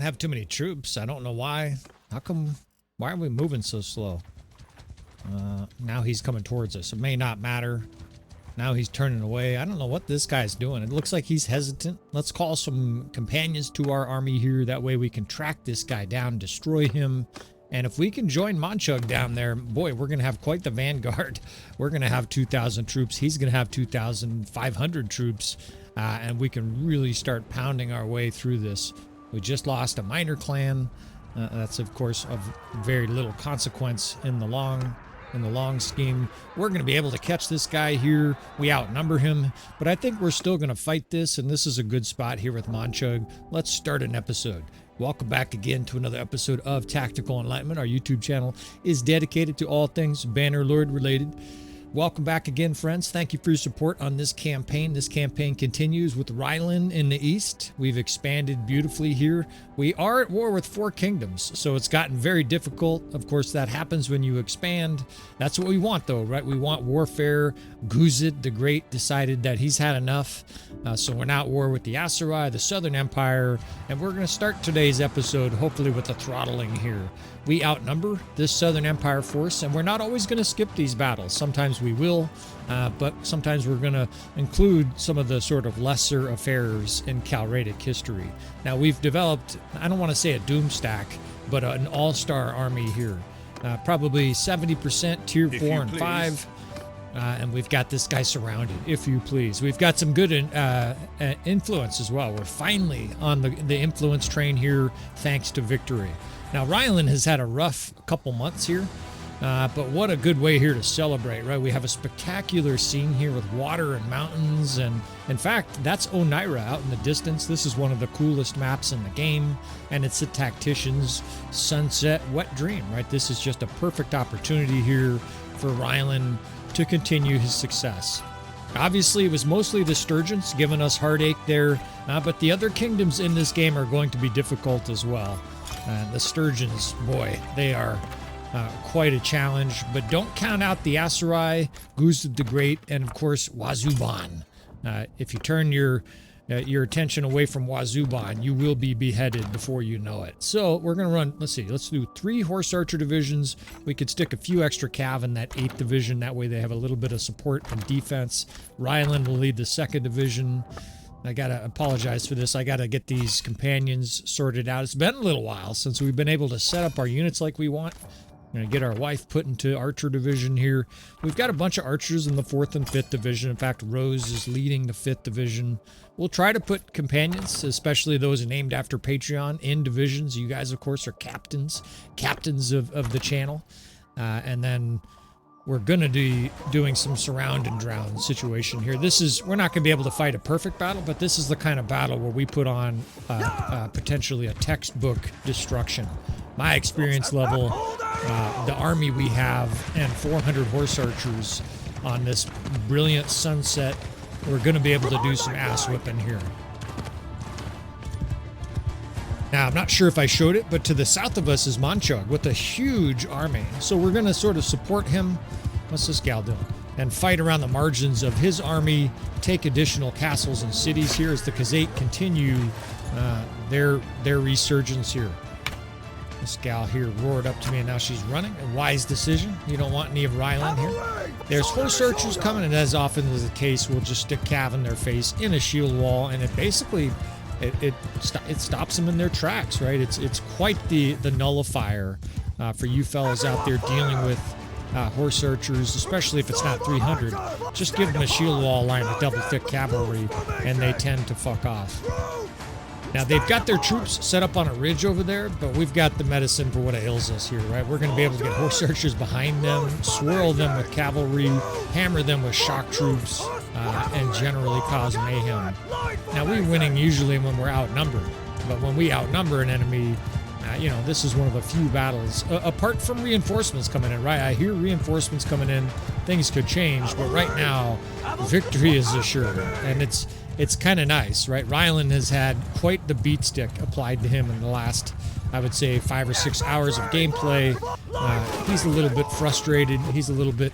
have too many troops. I don't know why. How come? Why are we moving so slow? Now he's coming towards us. It may not matter. Now he's turning away. I don't know what this guy's doing. It looks like he's hesitant. Let's call some companions to our army here. That way we can track this guy down, destroy him. And if we can join Monchug down there, boy, we're going to have quite the vanguard. We're going to have 2,000 troops. He's going to have 2,500 troops. And we can really start pounding our way through this. We just lost a minor clan. That's, of course, of very little consequence in the long scheme. We're going to be able to catch this guy here. We outnumber him, but I think we're still going to fight this, and this is a good spot here with Monchug. Let's start an episode. Welcome back again to another episode of Tactical Enlightenment. Our YouTube channel is dedicated to all things Bannerlord related. Welcome back again, friends. Thank you for your support on this campaign. This campaign continues with Ryland in the east. We've expanded beautifully here. We are at war with 4 kingdoms, so it's gotten very difficult. Of course, that happens when you expand. That's what we want, though, right? We want warfare. Guzid the Great decided that he's had enough, so we're now at war with the Aserai, the Southern Empire, and we're going to start today's episode, hopefully with a throttling here. We outnumber this Southern Empire force, and we're not always going to skip these battles. Sometimes we will, but sometimes we're going to include some of the sort of lesser affairs in Calradic history. Now, we've developed, I don't want to say a doom stack, but an all-star army here. Probably 70% tier 4 and 5. And we've got this guy surrounded, if you please. We've got some good influence as well. We're finally on the influence train here, thanks to victory. Now, Ryland has had a rough couple months here, but what a good way here to celebrate, right? We have a spectacular scene here with water and mountains, and in fact, that's Oneira out in the distance. This is one of the coolest maps in the game, and it's the Tactician's Sunset Wet Dream, right? This is just a perfect opportunity here for Ryland to continue his success. Obviously, it was mostly the Sturgeons giving us heartache there, but the other kingdoms in this game are going to be difficult as well. The Sturgeons, boy, they are quite a challenge, but don't count out the Aserai, Guzid the Great, and of course, Wazuban. If you turn your attention away from Wazuban, you will be beheaded before you know it. So we're going to run, let's do 3 horse archer divisions. We could stick a few extra cav in that 8th division. That way they have a little bit of support and defense. Ryland will lead the 2nd division. I got to apologize for this. I got to get these companions sorted out. It's been a little while since we've been able to set up our units like we want. We're going to get our wife put into archer division here. We've got a bunch of archers in the 4th and 5th division. In fact, Rose is leading the 5th division. We'll try to put companions, especially those named after Patreon, in divisions. You guys, of course, are captains of the channel. And then we're going to be doing some surround and drown situation here. We're not going to be able to fight a perfect battle, but this is the kind of battle where we put on potentially a textbook destruction. My experience level, the army we have, and 400 horse archers on this brilliant sunset, we're going to be able to do some ass whipping here. Now, I'm not sure if I showed it, but to the south of us is Monchug with a huge army. So we're going to sort of support him. What's this gal doing? And fight around the margins of his army, take additional castles and cities here as the Khazate continue their resurgence here. This gal here roared up to me, and now she's running. A wise decision. You don't want any of Ryland here. There's horse archers coming, and as often is the case, we'll just stick cav in their face in a shield wall, and it basically it stops them in their tracks, right? It's quite the nullifier for you fellas out there dealing with horse archers, especially if it's not 300. Just give them a shield wall line with double thick cavalry, and they tend to fuck off. Now, they've got their troops set up on a ridge over there, but we've got the medicine for what ails us here, right? We're going to be able to get horse archers behind them, swirl them with cavalry, hammer them with shock troops, and generally cause mayhem. Now, we're winning usually when we're outnumbered, but when we outnumber an enemy, you know, this is one of the few battles, apart from reinforcements coming in, right? I hear reinforcements coming in, things could change, but right now, victory is assured, and it's kind of nice, right? Ryland has had quite the beat stick applied to him in the last, I would say, 5 or 6 hours of gameplay. He's a little bit frustrated. He's a little bit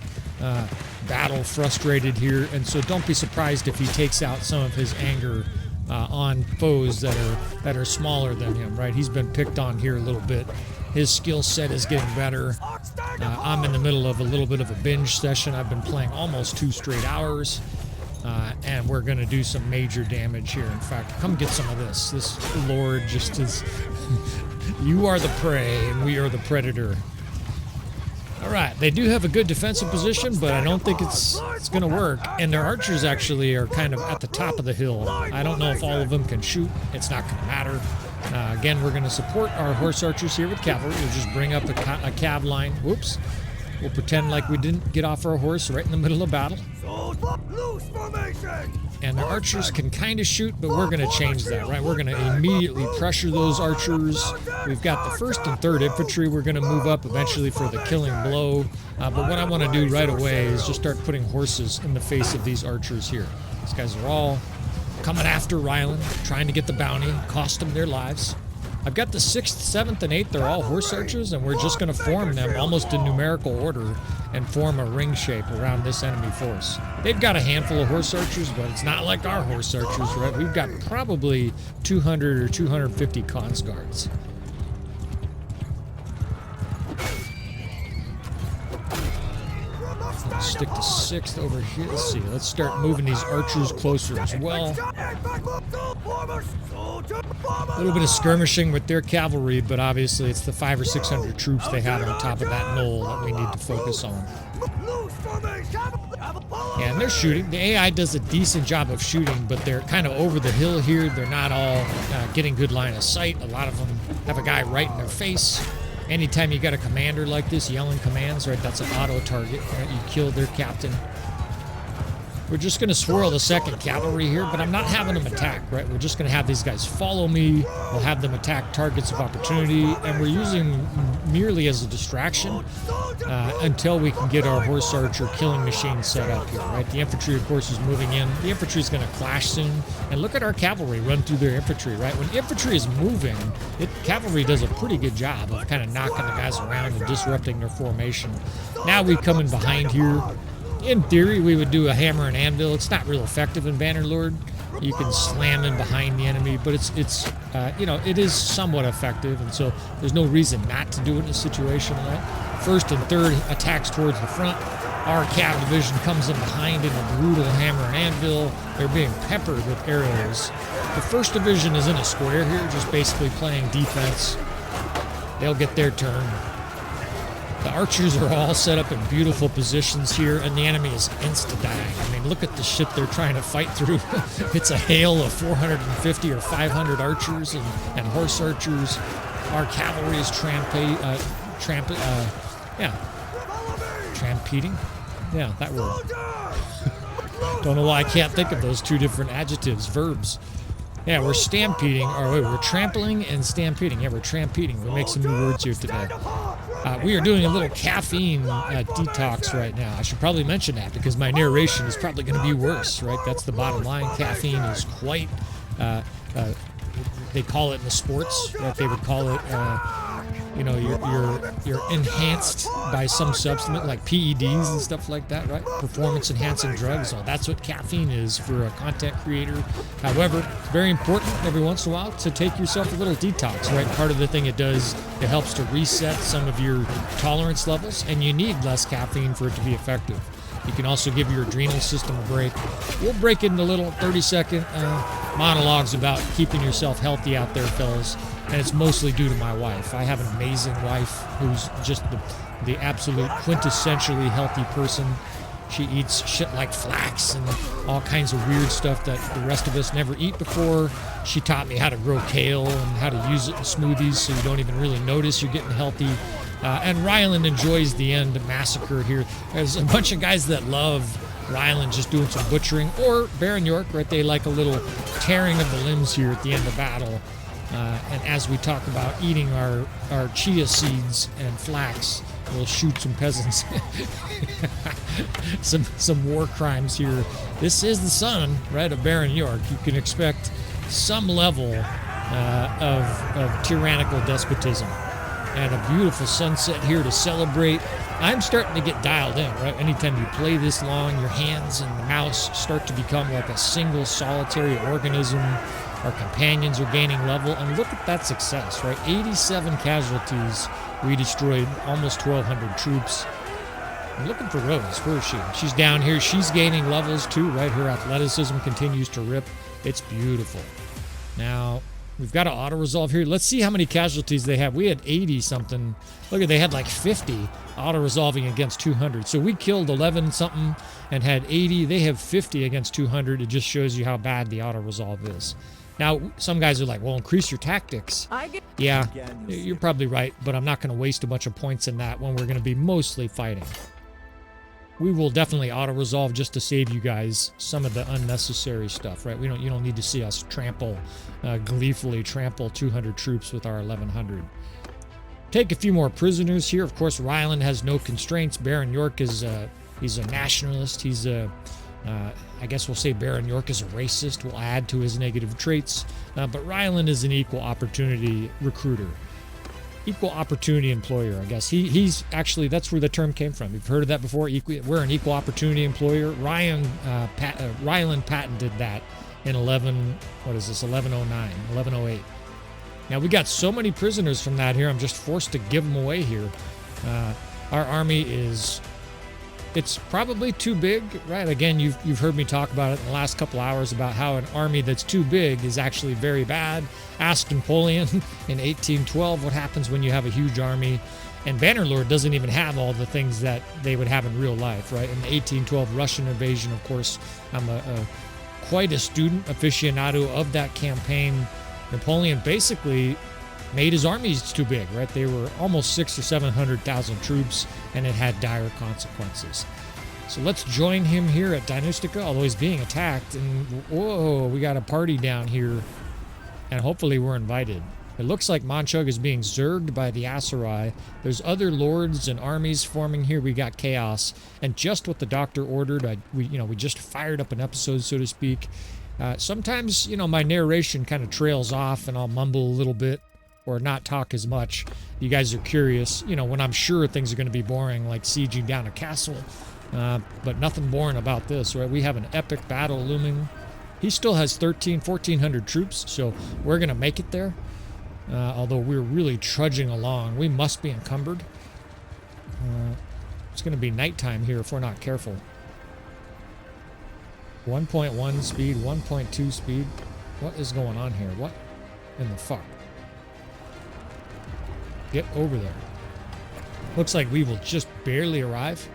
battle frustrated here, and so don't be surprised if he takes out some of his anger on foes that are smaller than him, right? He's been picked on here a little bit. His skill set is getting better. I'm in the middle of a little bit of a binge session. I've been playing almost 2 straight hours, and we're going to do some major damage here. In fact, come get some of this. This Lord just is... You are the prey, and we are the predator. All right, they do have a good defensive position, but I don't think it's going to work. And their archers actually are kind of at the top of the hill. I don't know if all of them can shoot. It's not going to matter. Again, we're going to support our horse archers here with cavalry. We'll just bring up a cav line. Whoops. We'll pretend like we didn't get off our horse right in the middle of battle. And the archers can kind of shoot, but we're going to change that, right? We're going to immediately pressure those archers. We've got the 1st and 3rd infantry. We're going to move up eventually for the killing blow. But what I want to do right away is just start putting horses in the face of these archers here. These guys are all coming after Ryland, trying to get the bounty, cost them their lives. I've got the 6th, 7th, and 8th. They're all horse archers, and we're just going to form them almost in numerical order and form a ring shape around this enemy force. They've got a handful of horse archers, but it's not like our horse archers, right? We've got probably 200 or 250 cons guards. Let's stick the 6th over here. Let's see. Let's start moving these archers closer as well. A little bit of skirmishing with their cavalry, but obviously it's the 500 or 600 troops they have on top of that knoll that we need to focus on. Yeah, and they're shooting. The AI does a decent job of shooting, but they're kind of over the hill here. They're not all getting good line of sight. A lot of them have a guy right in their face. Anytime you got a commander like this yelling commands, right, that's an auto target, right? You kill their captain. We're just going to swirl the 2nd cavalry here, but I'm not having them attack, right? We're just going to have these guys follow me. We'll have them attack targets of opportunity, and we're using merely as a distraction until we can get our horse archer killing machine set up here, right? The infantry, of course, is moving in. The infantry is going to clash soon, and look at our cavalry run through their infantry, right? When infantry is moving, cavalry does a pretty good job of kind of knocking the guys around and disrupting their formation. Now we come in behind here. In theory, we would do a hammer and anvil. It's not real effective in Bannerlord. You can slam in behind the enemy, but it's you know, it is somewhat effective, and so there's no reason not to do it in a situation, right? 1st and 3rd attacks towards the front. Our cav division comes in behind in a brutal hammer and anvil. They're being peppered with arrows. The 1st division is in a square here, just basically playing defense. They'll get their turn. The archers are all set up in beautiful positions here, and the enemy is insta-dying. I mean, look at the shit they're trying to fight through. It's a hail of 450 or 500 archers and horse archers. Our cavalry is trampeding. Yeah, that word. Don't know why I can't think of those 2 different adjectives, verbs. Yeah, we're stampeding. Or wait, we're trampling and stampeding. Yeah, we're trampeding. We make some new words here today. We are doing a little caffeine detox right now. I should probably mention that because my narration is probably going to be worse, right? That's the bottom line. Caffeine is quite, they call it in the sports, right? They would call it, you know, you're enhanced by some substance like PEDs and stuff like that, right? Performance enhancing drugs. So that's what caffeine is for a content creator. However, it's very important every once in a while to take yourself a little detox, right? Part of the thing it does, it helps to reset some of your tolerance levels, and you need less caffeine for it to be effective. You can also give your adrenal system a break. We'll break into little 30-second monologues about keeping yourself healthy out there, fellas. And it's mostly due to my wife. I have an amazing wife who's just the absolute quintessentially healthy person. She eats shit like flax and all kinds of weird stuff that the rest of us never eat before. She taught me how to grow kale and how to use it in smoothies so you don't even really notice you're getting healthy. And Ryland enjoys the end massacre here. There's a bunch of guys that love Ryland just doing some butchering, or Baron York, right? They like a little tearing of the limbs here at the end of battle. And as we talk about eating our chia seeds and flax, we'll shoot some peasants. some war crimes here. This is the son, right, of Baron York. You can expect some level of tyrannical despotism. and a beautiful sunset here to celebrate. I'm starting to get dialed in, right? Anytime you play this long, your hands and the mouse start to become like a single solitary organism. Our companions are gaining level, and look at that success, right? 87 casualties. We destroyed almost 1,200 troops. I'm looking for Rose. Where is she? She's down here. She's gaining levels too, right? Her athleticism continues to rip. It's beautiful. Now, we've got an auto-resolve here. Let's see how many casualties they have. We had 80-something. Look at, they had like 50 auto-resolving against 200. So we killed 11-something and had 80. They have 50 against 200. It just shows you how bad the auto-resolve is. Now, some guys are like, well, increase your tactics. Yeah, you're probably right, but I'm not going to waste a bunch of points in that when we're going to be mostly fighting. We will definitely auto-resolve just to save you guys some of the unnecessary stuff, right? You don't need to see us gleefully trample 200 troops with our 1,100. Take a few more prisoners here. Of course, Ryland has no constraints. Baron York is he's a nationalist. He's a I guess we'll say Baron York is a racist. We'll add to his negative traits. But Ryland is an equal opportunity recruiter. Equal opportunity employer, I guess. He's actually, that's where the term came from. You've heard of that before? We're an equal opportunity employer. Ryland patented that in 1108. Now, we got so many prisoners from that here. I'm just forced to give them away here. Our army is... It's probably too big, right? Again, you've heard me talk about it in the last couple hours about how an army that's too big is actually very bad. Ask Napoleon in 1812 what happens when you have a huge army. And Bannerlord doesn't even have all the things that they would have in real life, right? In the 1812 Russian invasion, of course, I'm quite a student aficionado of that campaign. Napoleon basically made his armies too big, right? They were almost 600,000 or 700,000 troops, and it had dire consequences. So let's join him here at Dynastica, although he's being attacked. And whoa, we got a party down here, and hopefully we're invited. It looks like Manchug is being zerged by the Aserai. There's other lords and armies forming here. We got chaos, and just what the doctor ordered. We just fired up an episode, so to speak. Sometimes, my narration kind of trails off, and I'll mumble a little bit, or not talk as much. You guys are curious, when I'm sure things are going to be boring, like sieging down a castle. But nothing boring about this, right? We have an epic battle looming. He still has 1,400 troops, so we're going to make it there. Although we're really trudging along. We must be encumbered. It's going to be nighttime here if we're not careful. 1.1 speed, 1.2 speed. What is going on here? What in the fuck? Get over there. Looks like we will just barely arrive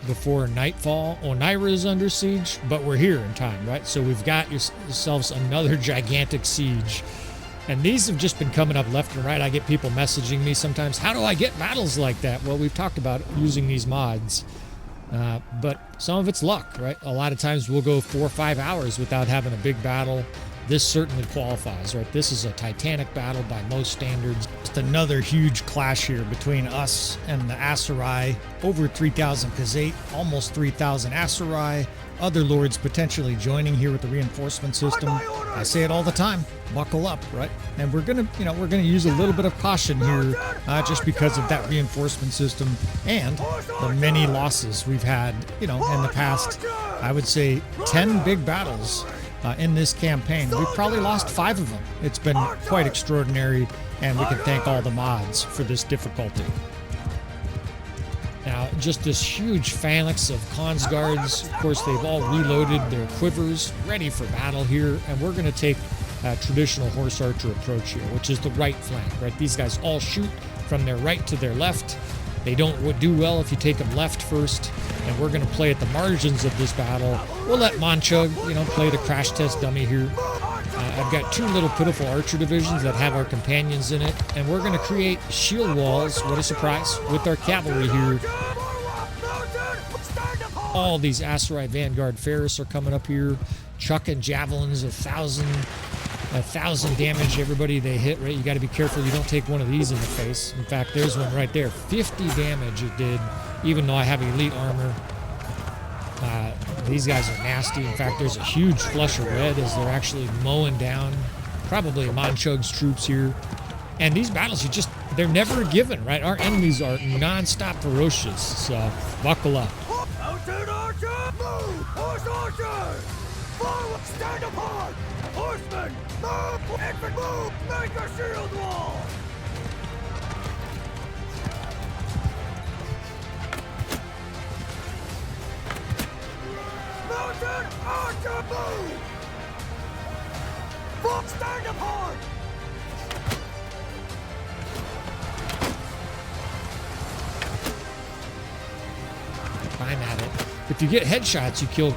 before nightfall. Oneira is under siege, but we're here in time, right? So we've got yourselves another gigantic siege. And these have just been coming up left and right. I get people messaging me sometimes, how do I get battles like that? Well, we've talked about using these mods. But some of it's luck, right? A lot of times we'll go 4 or 5 hours without having a big battle. This certainly qualifies, right? This is a titanic battle by most standards. Just another huge clash here between us and the Aserai. Over 3,000 Khazate, almost 3,000 Aserai. Other lords potentially joining here with the reinforcement system. I say it all the time, buckle up, right? And we're gonna use a little bit of caution here, just because of that reinforcement system and the many losses we've had, in the past. I would say 10 big battles in this campaign. We've probably lost 5 of them. It's been quite extraordinary, and we can thank all the mods for this difficulty. Now, just this huge phalanx of Khans guards. Of course, they've all reloaded their quivers, ready for battle here, and we're going to take a traditional horse archer approach here, which is the right flank, right? These guys all shoot from their right to their left. They don't do well if you take them left first, and we're going to play at the margins of this battle. We'll let Manchug, play the crash test dummy here. I've got 2 little pitiful archer divisions that have our companions in it, and we're going to create shield walls, what a surprise, with our cavalry here. All these Aserai Vanguard Ferris are coming up here, chucking javelins, 1,000 damage everybody they hit, right? You got to be careful you don't take one of these in the face. In fact, there's one right there. 50 damage it did, even though I have elite armor. These guys are nasty. In fact, there's a huge flush of red as they're actually mowing down probably Manchug's troops here. And these battles, you just they're never given, right? Our enemies are non-stop ferocious, so buckle up. Mounted archer, move! Horse archers! Forward, stand apart! Horsemen, move! Infantry, move! Make a shield wall! Mounted archer, move! Forward, stand apart! I'm at it. If you get headshots, you kill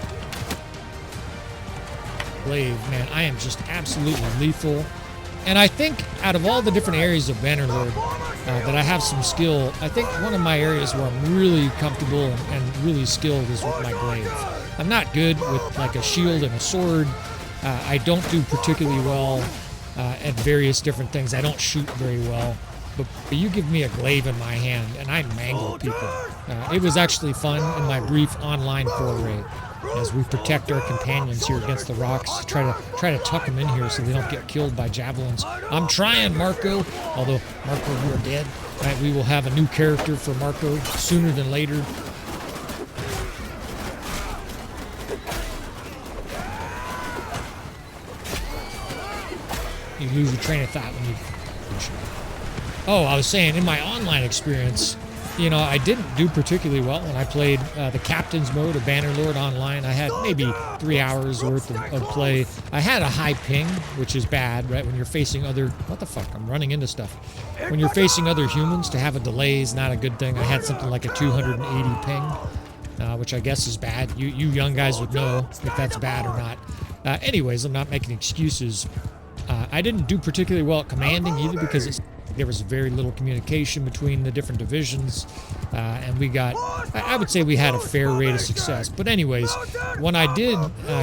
Glaive. Man, I am just absolutely lethal. And I think out of all the different areas of Bannerlord that I have some skill, I think one of my areas where I'm really comfortable and really skilled is with my Glaive. I'm not good with like a shield and a sword. I don't do particularly well at various different things. I don't shoot very well. But you give me a Glaive in my hand, and I mangle people. It was actually fun in my brief online foray as we protect our companions here against the rocks. Try to tuck them in here so they don't get killed by javelins. I'm trying, Marco. Although, Marco, you are dead. Right, we will have a new character for Marco sooner than later. You lose your train of thought when you... Oh, I was saying, in my online experience, you know, I didn't do particularly well when I played the captain's mode of Bannerlord online. I had maybe 3 hours worth of play. I had a high ping, which is bad, right? When you're facing other... What the fuck? I'm running into stuff. When you're facing other humans, to have a delay is not a good thing. I had something like a 280 ping, which I guess is bad. You young guys would know if that's bad or not. Anyways, I'm not making excuses. I didn't do particularly well at commanding either because there was very little communication between the different divisions, and we got, I would say we had a fair rate of success. But anyways, when I did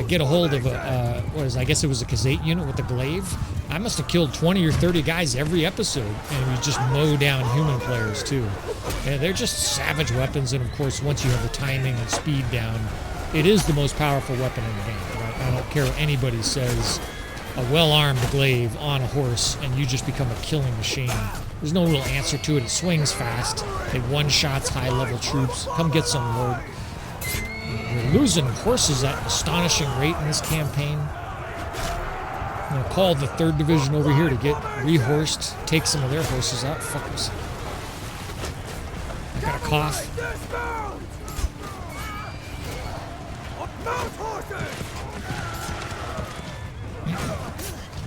get a hold of I guess it was a Kazate unit with a Glaive, I must have killed 20 or 30 guys every episode, and we just mow down human players too. And they're just savage weapons, and of course, once you have the timing and speed down, it is the most powerful weapon in the game. Right? I don't care what anybody says. A well-armed Glaive on a horse, and you just become a killing machine. There's no real answer to it. It swings fast. It one-shots high-level troops. Come get some, Lord. We're losing horses at an astonishing rate in this campaign. I'm going to call the 3rd Division over here to get rehorsed, take some of their horses out. Fuckers. I got a cough.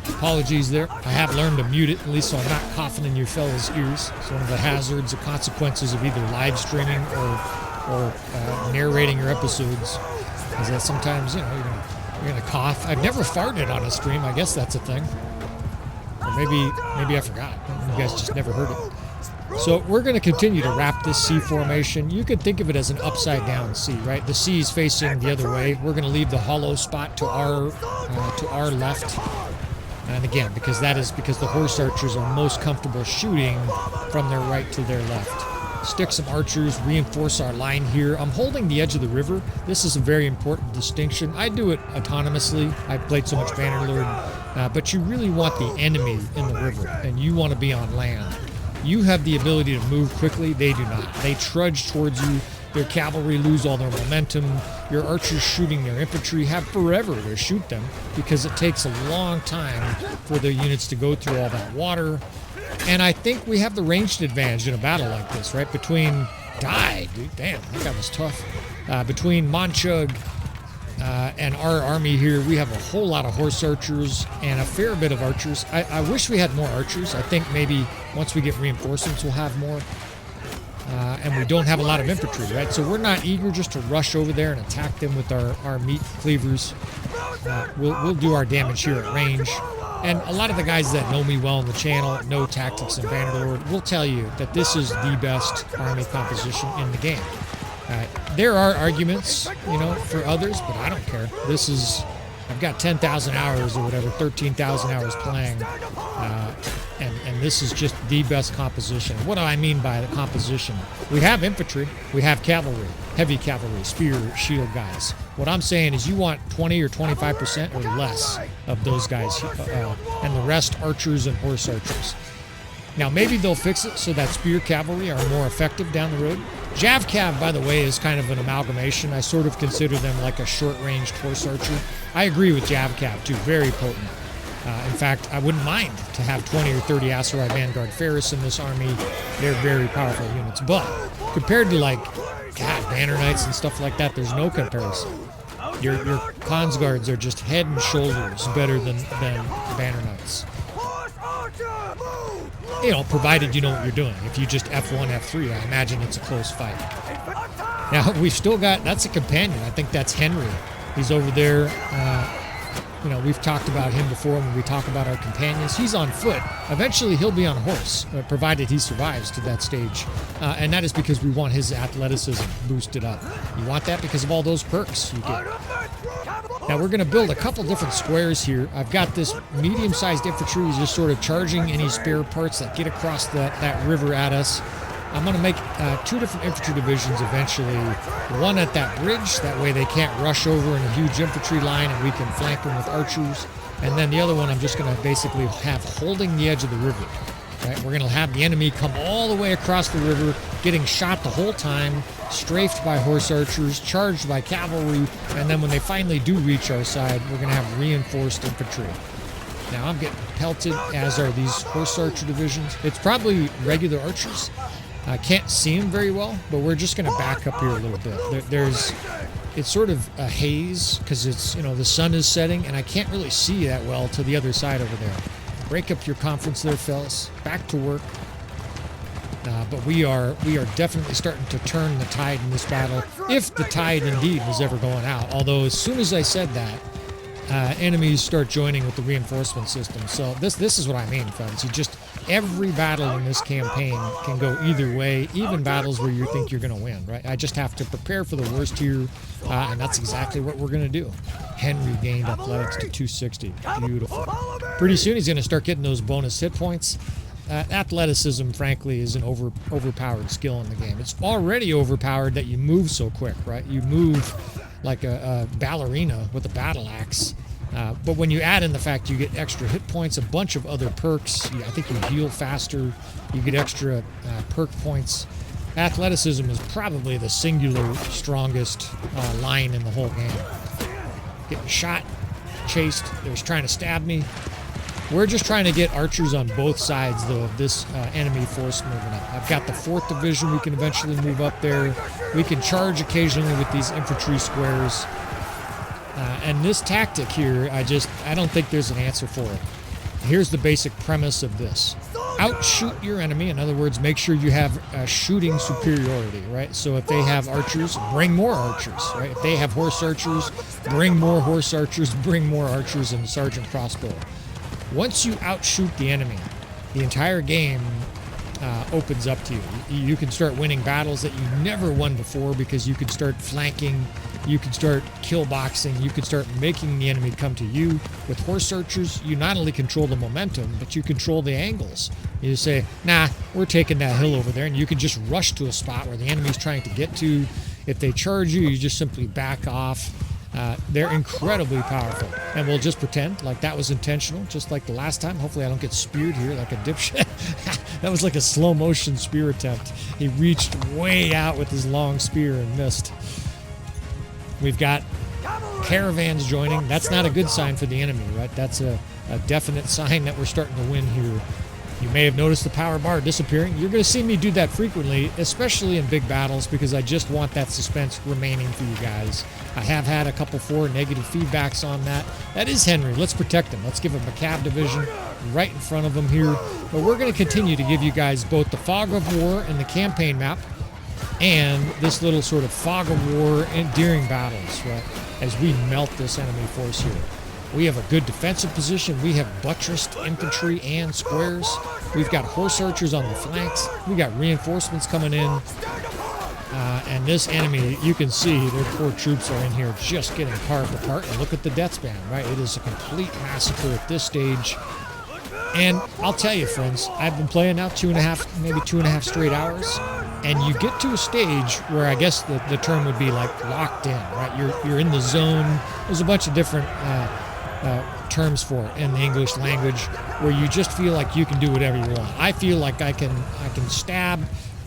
Apologies there. I have learned to mute it, at least so I'm not coughing in your fellas' ears. It's one of the hazards, the consequences of either live streaming or narrating your episodes. Is that sometimes, you know, you're gonna cough. I've never farted on a stream. I guess that's a thing. Or maybe I forgot. You guys just never heard it. So we're going to continue to wrap this C formation. You could think of it as an upside down C, right? The C is facing the other way. We're going to leave the hollow spot to our left. And again, because the horse archers are most comfortable shooting from their right to their left. Stick some archers, reinforce our line here. I'm holding the edge of the river. This is a very important distinction. I do it autonomously. I've played so much Bannerlord. But you really want the enemy in the river, and you want to be on land. You have the ability to move quickly. They do not. They trudge towards you. Their cavalry lose all their momentum. Your archers shooting their infantry have forever to shoot them because it takes a long time for their units to go through all that water. And I think we have the ranged advantage in a battle like this, right? Between... dude. Damn, that guy was tough. Between Manchug and our army here, we have a whole lot of horse archers and a fair bit of archers. I wish we had more archers. I think maybe once we get reinforcements, we'll have more. And we don't have a lot of infantry, right? So we're not eager just to rush over there and attack them with our meat cleavers. We'll do our damage here at range. And a lot of the guys that know me well on the channel, know tactics and Bannerlord, will tell you that this is the best army composition in the game. There are arguments, for others, but I don't care. I've got 10,000 hours or whatever, 13,000 hours playing. And this is just the best composition. What do I mean by the composition? We have infantry, we have cavalry, heavy cavalry, spear, shield guys. What I'm saying is you want 20 or 25% or less of those guys, and the rest archers and horse archers. Now, maybe they'll fix it so that spear cavalry are more effective down the road. Jav Cav, by the way, is kind of an amalgamation. I sort of consider them like a short-ranged horse archer. I agree with Jav Cav, too. Very potent. In fact, I wouldn't mind to have 20 or 30 Aserai Vanguard Ferris in this army. They're very powerful units. But compared to, like, God, Banner Knights and stuff like that, there's no comparison. Your Khans Guards are just head and shoulders better than Banner Knights. You know, provided you know what you're doing. If you just F1, F3, I imagine it's a close fight. Now, we've still got, that's a companion. I think that's Henry. He's over there. You know, we've talked about him before when we talk about our companions. He's on foot. Eventually, he'll be on a horse, provided he survives to that stage. And that is because we want his athleticism boosted up. You want that because of all those perks you get. Now, we're going to build a couple different squares here. I've got this medium-sized infantry just sort of charging any spare parts that get across that river at us. I'm going to make 2 different infantry divisions eventually. One at that bridge, that way they can't rush over in a huge infantry line and we can flank them with archers. And then the other one I'm just going to basically have holding the edge of the river. Right? We're going to have the enemy come all the way across the river, getting shot the whole time, strafed by horse archers, charged by cavalry, and then when they finally do reach our side, we're going to have reinforced infantry. Now I'm getting pelted, as are these horse archer divisions. It's probably regular archers. I can't see them very well, but we're just going to back up here a little bit. It's sort of a haze because it's, you know, the sun is setting and I can't really see that well to the other side over there. Break up your conference there, fellas. Back to work. But we are definitely starting to turn the tide in this battle, if the tide indeed was ever going out. Although as soon as I said that, enemies start joining with the reinforcement system. So this is what I mean, friends. You just, every battle in this campaign can go either way, even battles where you think you're going to win, right? I just have to prepare for the worst here, and that's exactly what we're going to do. Henry gained athletics to 260. Beautiful. Pretty soon he's going to start getting those bonus hit points. Athleticism, frankly, is an overpowered skill in the game. It's already overpowered that you move so quick, right? You move like a ballerina with a battle axe. But when you add in the fact you get extra hit points, a bunch of other perks, I think you heal faster, you get extra perk points. Athleticism is probably the singular strongest line in the whole game. Getting shot, chased, they're trying to stab me. We're just trying to get archers on both sides, though, of this enemy force moving up. I've got the 4th Division. We can eventually move up there. We can charge occasionally with these infantry squares. And this tactic here, I don't think there's an answer for it. Here's the basic premise of this. Outshoot your enemy. In other words, make sure you have shooting superiority, right? So if they have archers, bring more archers, right? If they have horse archers, bring more horse archers, bring more archers and sergeant crossbow. Once you outshoot the enemy, the entire game opens up to you. You can start winning battles that you never won before because you can start flanking, you can start killboxing, you can start making the enemy come to you. With horse archers, you not only control the momentum, but you control the angles. You say, nah, we're taking that hill over there, and you can just rush to a spot where the enemy's trying to get to. If they charge you, you just simply back off. They're incredibly powerful, and we'll just pretend like that was intentional, just like the last time. Hopefully I don't get speared here like a dipshit. That was like a slow motion spear attempt. He reached way out with his long spear and missed. We've got caravans joining. That's not a good sign for the enemy, right? That's a definite sign that we're starting to win here. You may have noticed the power bar disappearing. You're going to see me do that frequently, especially in big battles, because I just want that suspense remaining for you guys. I have had a couple 4 negative feedbacks on that. That is Henry. Let's protect him. Let's give him a cab division right in front of him here. But we're going to continue to give you guys both the fog of war and the campaign map, and this little sort of fog of war during battles, right, as we melt this enemy force here. We have a good defensive position. We have buttressed infantry and squares. We've got horse archers on the flanks. We got reinforcements coming in. And this enemy, you can see their poor troops are in here just getting carved apart. And look at the death span, right? It is a complete massacre at this stage. And I'll tell you, friends, I've been playing now 2.5, maybe 2.5 straight hours. And you get to a stage where I guess the term would be like locked in, right? You're in the zone. There's a bunch of different terms for it in the English language, where you just feel like you can do whatever you want. I feel like I can stab,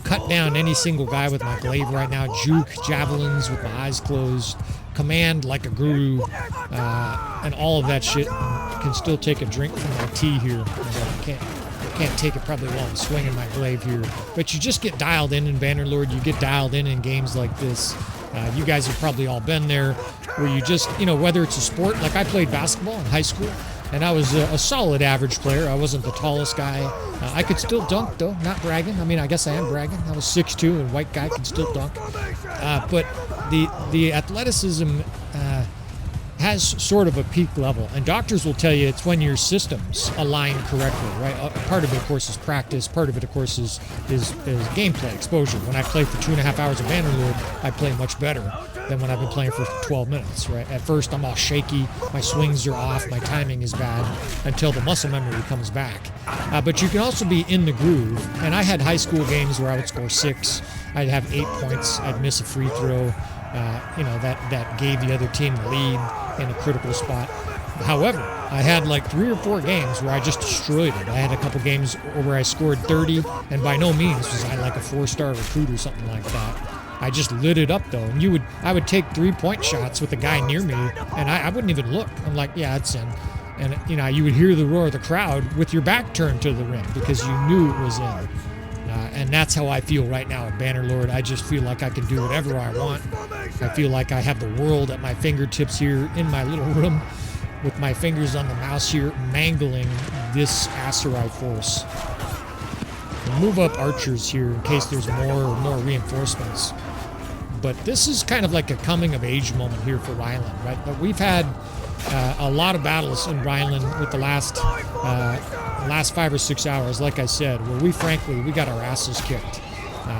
cut down any single guy with my glaive right now, juke javelins with my eyes closed, command like a guru, and all of that shit. And can still take a drink from my tea here. I can't take it probably while I'm swinging my glaive here. But you just get dialed in Bannerlord. You get dialed in games like this. You guys have probably all been there, where you just, whether it's a sport, like I played basketball in high school, and I was a solid average player. I wasn't the tallest guy. I could still dunk, though, not bragging. I mean, I guess I am bragging. I was 6'2", and white guy can still dunk. But the athleticism has sort of a peak level, and doctors will tell you it's when your systems align correctly, right? Part of it, of course, is practice. Part of it, of course, is gameplay exposure. When I play for 2.5 hours of Bannerlord, I play much better than when I've been playing for 12 minutes, right? At first, I'm all shaky, my swings are off, my timing is bad, until the muscle memory comes back. But you can also be in the groove, and I had high school games where I would score 6, I'd have 8 points, I'd miss a free throw, that gave the other team the lead in a critical spot. However, I had like 3 or 4 games where I just destroyed it. I had a couple games where I scored 30, and by no means was I like a 4-star recruit or something like that. I just lit it up though, and I would take 3-point shots with a guy near me, and I wouldn't even look. I'm like, yeah, it's in. And you would hear the roar of the crowd with your back turned to the rim because you knew it was in. And that's how I feel right now at Bannerlord. I just feel like I can do whatever I want. I feel like I have the world at my fingertips here in my little room with my fingers on the mouse here, mangling this Aserai force. We'll move up archers here in case there's more reinforcements. But this is kind of like a coming-of-age moment here for Ryland, right? But we've had a lot of battles in Ryland with the last 5 or 6 hours, like I said, where we got our asses kicked.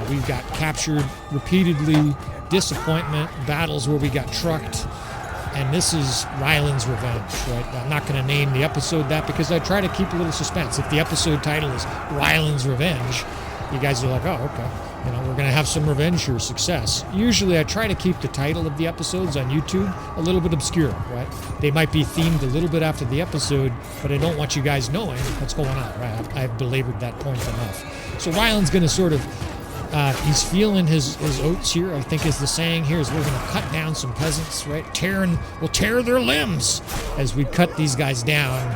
We've got captured repeatedly, disappointment, battles where we got trucked, and this is Ryland's revenge, right? I'm not going to name the episode that because I try to keep a little suspense. If the episode title is Ryland's Revenge, you guys are like, oh, okay. We're going to have some revenge here, success. Usually I try to keep the title of the episodes on YouTube a little bit obscure, right? They might be themed a little bit after the episode, but I don't want you guys knowing what's going on, right? I've belabored that point enough. So Ryland's going to sort of, he's feeling his oats here, I think is the saying here, is we're going to cut down some peasants, right? We'll tear their limbs as we cut these guys down.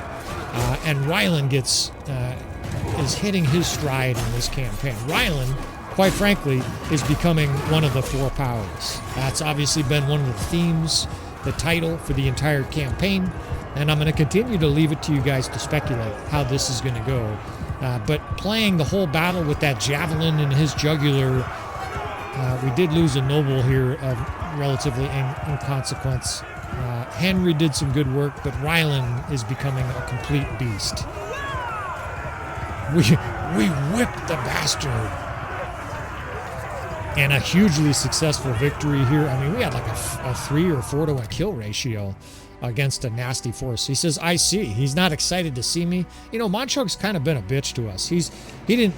And Ryland is hitting his stride in this campaign. Ryland, quite frankly, is becoming one of the 4 powers. That's obviously been one of the themes, the title for the entire campaign, and I'm going to continue to leave it to you guys to speculate how this is going to go. But playing the whole battle with that javelin in his jugular, we did lose a noble here of relatively inconsequence. Henry did some good work, but Ryland is becoming a complete beast. We whipped the bastard. And a hugely successful victory here. I mean, we had like a 3 or 4 to 1 kill ratio against a nasty force. He says, I see. He's not excited to see me. Monchug's kind of been a bitch to us.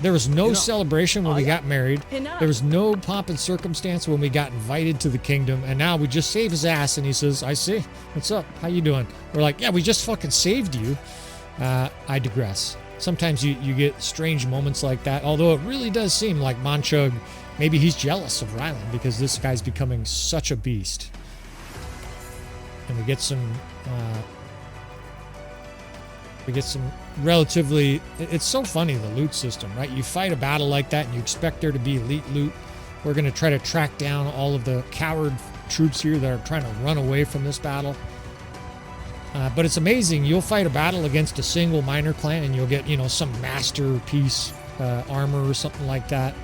There was no celebration when we got married. There was no pomp and circumstance when we got invited to the kingdom. And now we just save his ass and he says, I see. What's up? How you doing? We're like, yeah, we just fucking saved you. I digress. Sometimes you get strange moments like that. Although it really does seem like Manchug, maybe he's jealous of Ryland because this guy's becoming such a beast. And we get some relatively, it's so funny, the loot system, right? You fight a battle like that and you expect there to be elite loot. We're going to try to track down all of the coward troops here that are trying to run away from this battle. But it's amazing. You'll fight a battle against a single minor clan and you'll get, some masterpiece armor or something like that.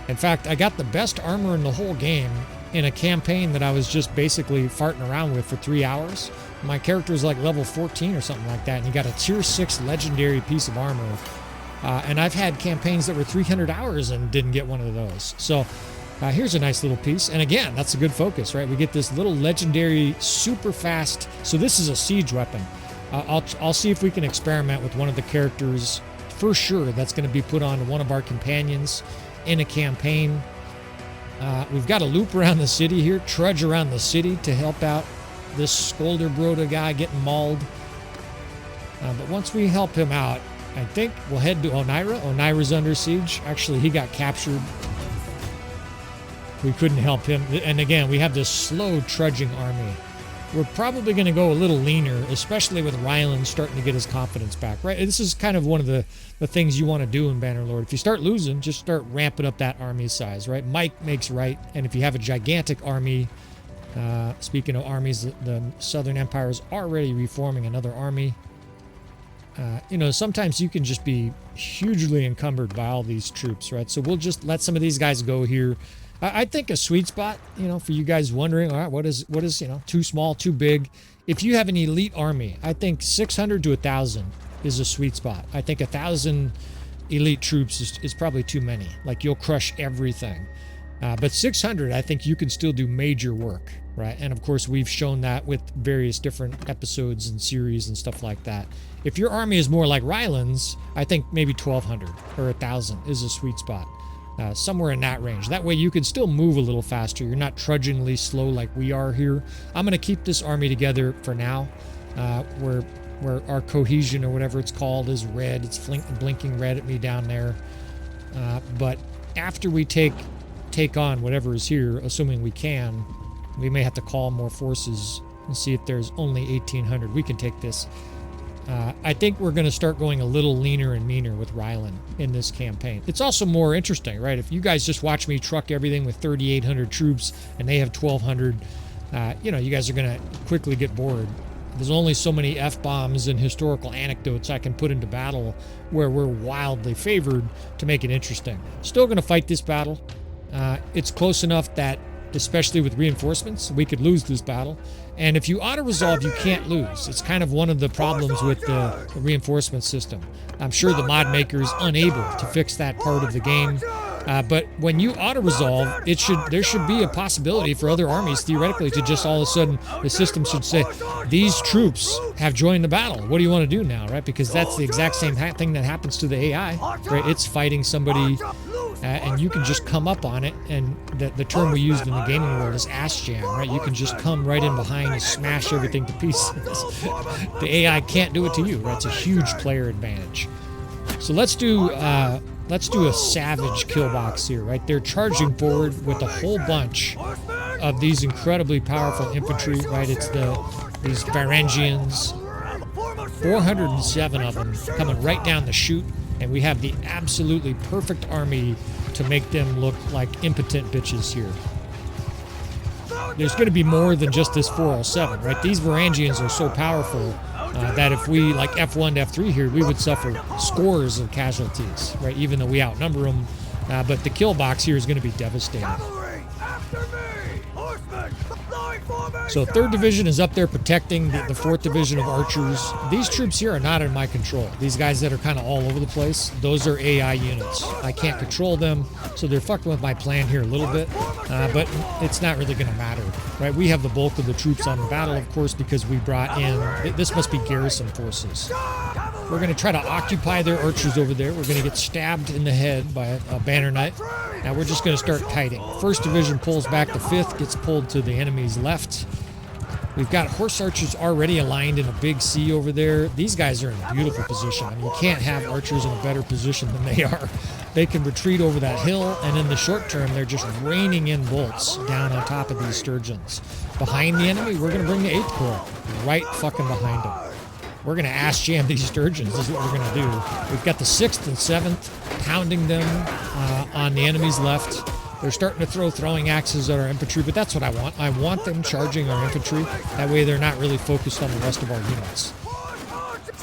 In fact, I got the best armor in the whole game in a campaign that I was just basically farting around with for 3 hours. My character is like level 14 or something like that, and you got a tier 6 legendary piece of armor. And I've had campaigns that were 300 hours and didn't get one of those. So here's a nice little piece. And again, that's a good focus, right? We get this little legendary, super fast. So this is a siege weapon. I'll see if we can experiment with one of the characters for sure that's going to be put on one of our companions in a campaign. We've got to loop around the city here, trudge around the city to help out this Skolderbroda guy getting mauled. But once we help him out, I think we'll head to Oneira. Oneira's under siege. Actually, he got captured. We couldn't help him. And again, we have this slow trudging army. We're probably going to go a little leaner, especially with Ryland starting to get his confidence back, right? This is kind of one of the things you want to do in Bannerlord. If you start losing, just start ramping up that army size, right? Might makes right. And if you have a gigantic army, speaking of armies, the Southern Empire is already reforming another army. You know, sometimes you can just be hugely encumbered by all these troops, right? So we'll just let some of these guys go here. I think a sweet spot, you know, for you guys wondering, all right, what is, you know, too small, too big. If you have an elite army, I think 600 to 1,000 is a sweet spot. I think 1,000 elite troops is probably too many. Like, you'll crush everything. But 600, I think you can still do major work, right? And of course, we've shown that with various different episodes and series and stuff like that. If your army is more like Ryland's, I think maybe 1,200 or 1,000 is a sweet spot. Somewhere in that range. That way you can still move a little faster. You're not trudgingly slow like we are here. I'm going to keep this army together for now, where our cohesion or whatever it's called is red. It's blinking red at me down there. But after we take on whatever is here, assuming we can, we may have to call more forces and see if there's only 1,800. We can take this. I think we're going to start going a little leaner and meaner with Ryland in this campaign. It's also more interesting, right? If you guys just watch me truck everything with 3,800 troops and they have 1,200, you know, you guys are going to quickly get bored. There's only so many F-bombs and historical anecdotes I can put into battle where we're wildly favored to make it interesting. Still going to fight this battle. It's close enough that, especially with reinforcements, we could lose this battle. And if you auto-resolve, you can't lose. It's kind of one of the problems with the reinforcement system. I'm sure the mod maker is unable to fix that part of the game. But when you auto-resolve, there should be a possibility for other armies, theoretically, to just all of a sudden, the system should say, these troops have joined the battle. What do you want to do now, right? Because that's the exact same thing that happens to the AI, right? It's fighting somebody, and you can just come up on it, and the term we used in the gaming world is ass jam, right? You can just come right in behind and smash everything to pieces. The AI can't do it to you, right? It's a huge player advantage. So let's do a savage killbox here, right? They're charging forward with a whole bunch of these incredibly powerful infantry, right? It's these Varangians, 407 of them coming right down the chute, and we have the absolutely perfect army to make them look like impotent bitches here. There's going to be more than just this 407, right? These Varangians are so powerful that if we, like F1 to F3 here, we would suffer scores of casualties, right? Even though we outnumber them. But the kill box here is going to be devastating. So 3rd Division is up there protecting the 4th Division of archers. These troops here are not in my control. These guys that are kind of all over the place, those are AI units. I can't control them, so they're fucking with my plan here a little bit. But it's not really going to matter, right? We have the bulk of the troops on the battle, of course, because we brought in, this must be garrison forces. We're going to try to occupy their archers over there. We're going to get stabbed in the head by a banner knight. Now we're just going to start kiting. 1st Division pulls back to 5th, gets pulled to the enemy's left. We've got horse archers already aligned in a big C over there. These guys are in a beautiful position. I mean, you can't have archers in a better position than they are. They can retreat over that hill, and in the short term, they're just raining in bolts down on top of these sturgeons. Behind the enemy, we're going to bring the 8th Corps right fucking behind them. We're going to ass jam these sturgeons is what we're going to do. We've got the 6th and 7th pounding them on the enemy's left. They're starting to throw throwing axes at our infantry, but that's what I want. I want them charging our infantry. That way they're not really focused on the rest of our units.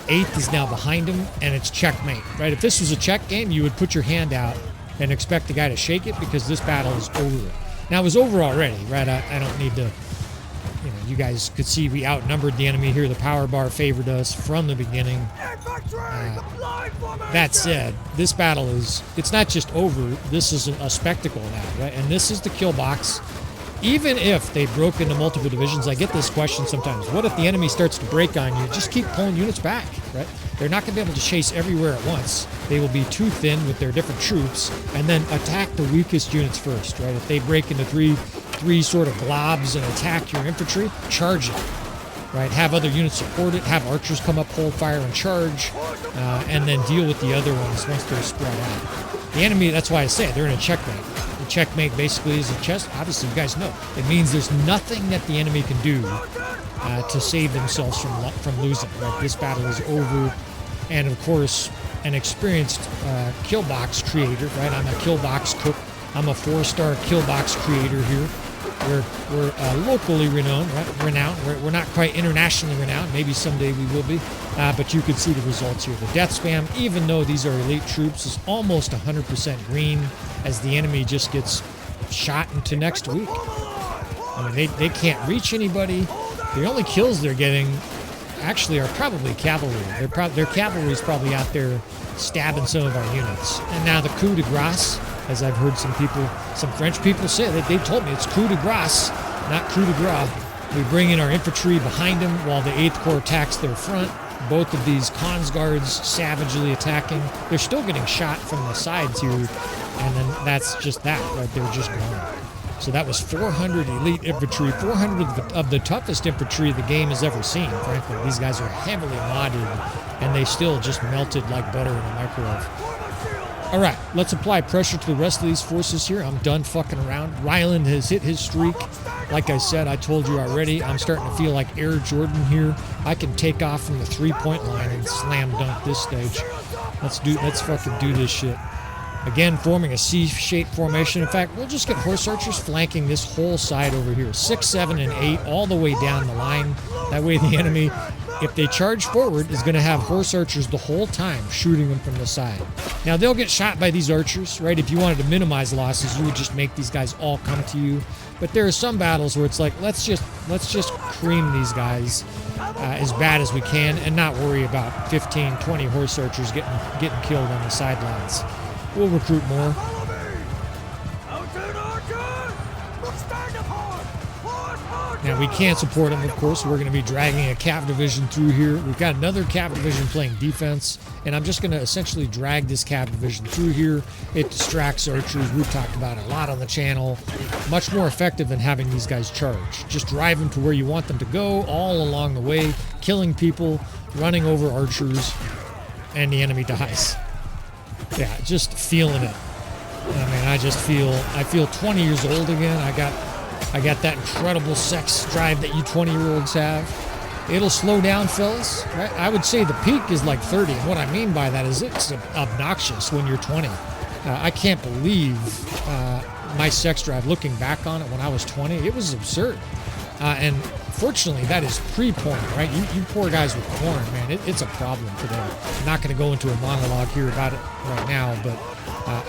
8th is now behind him, and it's checkmate, right? If this was a check game, you would put your hand out and expect the guy to shake it because this battle is over. Now, it was over already, right? I don't need to, you know, you guys could see we outnumbered the enemy here. The power bar favored us from the beginning. That said, this battle it's not just over, this is a spectacle now, right? And this is the kill box. Even if they broke into multiple divisions, I get this question sometimes. What if the enemy starts to break on you? Just keep pulling units back, right? They're not going to be able to chase everywhere at once. They will be too thin with their different troops, and then attack the weakest units first, right? If they break into three sort of globs and attack your infantry, charge it. right? Have other units support it, have archers come up, hold fire and charge, and then deal with the other ones once they're spread out. The enemy, that's why I say it, they're in a checkmate. The checkmate basically is a chess. Obviously, you guys know. It means there's nothing that the enemy can do to save themselves from losing. Right? This battle is over. And of course, an experienced killbox creator, right? I'm a killbox cook. I'm a 4-star killbox creator here. We're locally renowned, right? We're not quite internationally renowned. Maybe someday we will be. But you can see the results here. The death spam, even though these are elite troops, is almost 100% green as the enemy just gets shot into next week. I mean, they can't reach anybody. The only kills they're getting actually are probably cavalry. Their cavalry is probably out there stabbing some of our units. And now the coup de grace, as I've heard some French people say, that they told me it's coup de grace, not coup de grace. We bring in our infantry behind them while the 8th Corps attacks their front. Both of these Khans guards savagely attacking. They're still getting shot from the sides here, and then that's just that, right? They're just gone. So that was 400 elite infantry, 400 of the toughest infantry the game has ever seen, frankly. These guys are heavily modded, and they still just melted like butter in a microwave. All right, let's apply pressure to the rest of these forces here. I'm done fucking around. Ryland has hit his streak. Like I said, I told you already, I'm starting to feel like Air Jordan here. I can take off from the 3-point line and slam dunk this stage. Let's fucking do this shit. Again, forming a C-shaped formation. In fact, we'll just get horse archers flanking this whole side over here. 6, 7, and 8, all the way down the line. That way the enemy, if they charge forward, is going to have horse archers the whole time shooting them from the side. Now, they'll get shot by these archers, right? If you wanted to minimize losses, you would just make these guys all come to you. But there are some battles where it's like, let's just cream these guys as bad as we can and not worry about 15, 20 horse archers getting killed on the sidelines. We'll recruit more. Now, we can't support them, of course. We're going to be dragging a cav division through here. We've got another cav division playing defense, and I'm just going to essentially drag this cav division through here. It distracts archers. We've talked about it a lot on the channel. Much more effective than having these guys charge. Just drive them to where you want them to go all along the way, killing people, running over archers, and the enemy dies. Yeah, just feeling it. I mean, I feel 20 years old again. I got that incredible sex drive that you 20-year-olds have. It'll slow down, fellas. Right? I would say the peak is like 30. And what I mean by that is it's obnoxious when you're 20. I can't believe my sex drive, looking back on it when I was 20, it was absurd. And fortunately, that is pre-porn, right? You poor guys with porn, man, it's a problem today. I'm not going to go into a monologue here about it right now, but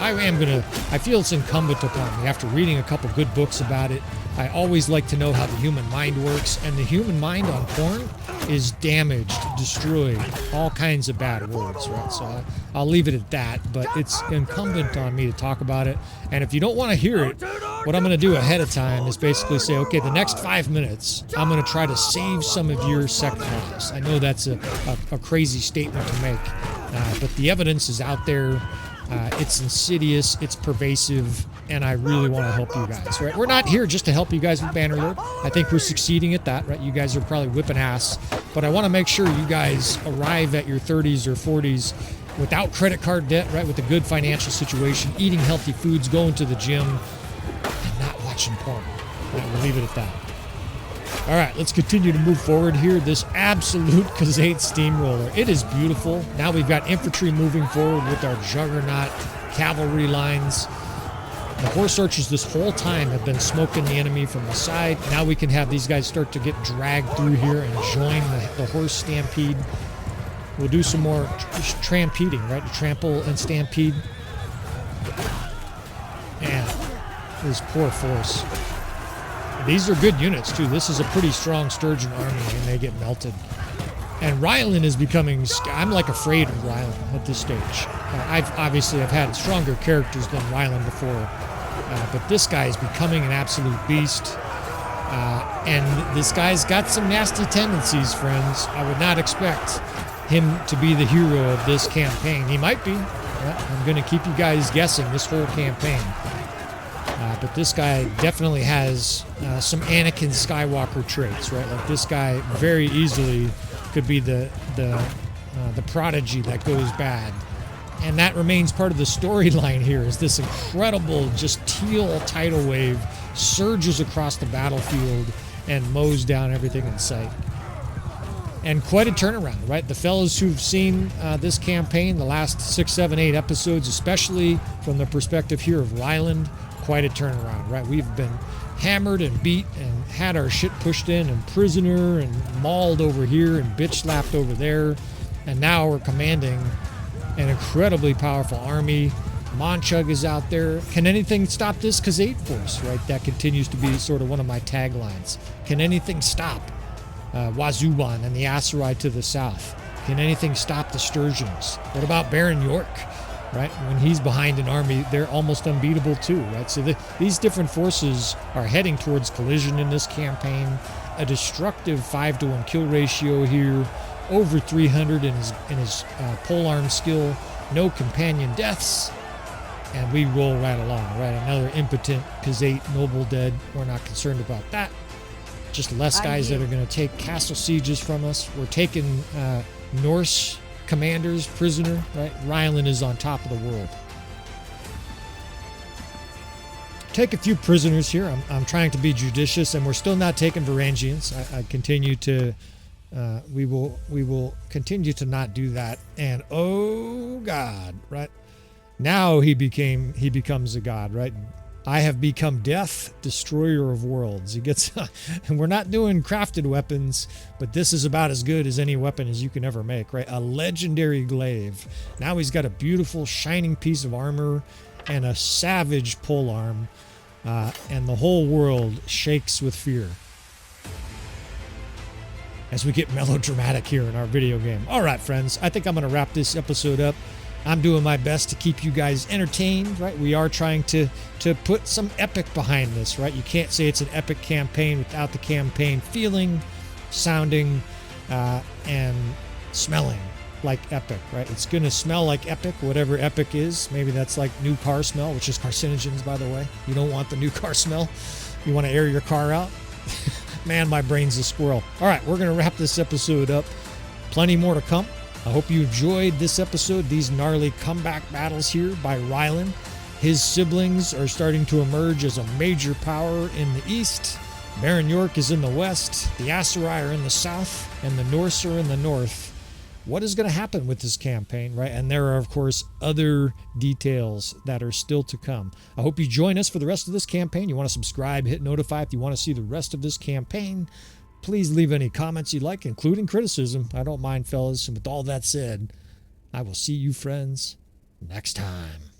I feel it's incumbent upon me, after reading a couple good books about it. I always like to know how the human mind works, and the human mind on porn is damaged, destroyed, all kinds of bad words, right? So I'll leave it at that, but it's incumbent on me to talk about it. And if you don't want to hear it, what I'm going to do ahead of time is basically say, okay, the next 5 minutes, I'm going to try to save some of your sect lives. I know that's a crazy statement to make, but the evidence is out there. It's insidious, it's pervasive, and I really want to help you guys, right? We're not here just to help you guys with Bannerlord. I think we're succeeding at that, right? You guys are probably whipping ass, but I want to make sure you guys arrive at your 30s or 40s without credit card debt, right? With a good financial situation, eating healthy foods, going to the gym, and not watching porn. Right, we'll leave it at that. All right, let's continue to move forward here. This absolute Khazate steamroller. It is beautiful. Now we've got infantry moving forward with our juggernaut cavalry lines. The horse archers this whole time have been smoking the enemy from the side. Now we can have these guys start to get dragged through here and join the horse stampede. We'll do some more trampeding, right? Trample and stampede. Man, this poor force. These are good units, too. This is a pretty strong Sturgeon army, and they get melted. And Ryland is becoming... I'm, like, afraid of Ryland at this stage. I've had stronger characters than Ryland before, but this guy is becoming an absolute beast. And this guy's got some nasty tendencies, friends. I would not expect him to be the hero of this campaign. He might be. I'm going to keep you guys guessing this whole campaign. but this guy definitely has some Anakin Skywalker traits, right? Like this guy very easily could be the prodigy that goes bad. And that remains part of the storyline here, is this incredible just teal tidal wave surges across the battlefield and mows down everything in sight. And quite a turnaround, right? The fellas who've seen this campaign, the last 6, 7, 8 episodes, especially from the perspective here of Ryland, quite a turnaround, right? We've been hammered and beat and had our shit pushed in and prisoner and mauled over here and bitch slapped over there. And now we're commanding an incredibly powerful army. Monchug is out there. Can anything stop this Khazate force, right? That continues to be sort of one of my taglines. Can anything stop Wazuban and the Aserai to the south? Can anything stop the Sturgeons? What about Baron York, right? When he's behind an army, they're almost unbeatable too, right? So these different forces are heading towards collision in this campaign. A destructive 5-to-1 kill ratio here. Over 300 in his polearm skill. No companion deaths. And we roll right along, right? Another impotent Khazate noble dead. We're not concerned about that. Just less guys that are going to take castle sieges from us. We're taking Norse commanders prisoner, right? Ryland is on top of the world. Take a few prisoners here. I'm trying to be judicious, and we're still not taking Varangians. I continue to... we will continue to not do that. And oh God, right? Now he becomes a god, right? I have become death, destroyer of worlds. He gets, and we're not doing crafted weapons, but this is about as good as any weapon as you can ever make, right? A legendary glaive. Now he's got a beautiful shining piece of armor and a savage polearm, and the whole world shakes with fear as we get melodramatic here in our video game. All right, friends, I think I'm going to wrap this episode up. I'm doing my best to keep you guys entertained, right? We are trying to put some epic behind this, right? You can't say it's an epic campaign without the campaign feeling, sounding, and smelling like epic, right? It's going to smell like epic, whatever epic is. Maybe that's like new car smell, which is carcinogens, by the way. You don't want the new car smell. You want to air your car out. Man, my brain's a squirrel. All right, we're going to wrap this episode up. Plenty more to come. I hope you enjoyed this episode, these gnarly comeback battles here by Ryland. His siblings are starting to emerge as a major power in the east. Baron York is in the west. The Aserai are in the south, and the Norse are in the north. What is going to happen with this campaign, right? And there are, of course, other details that are still to come. I hope you join us for the rest of this campaign. You want to subscribe, hit notify if you want to see the rest of this campaign. Please leave any comments you like, including criticism. I don't mind, fellas. And with all that said, I will see you friends next time.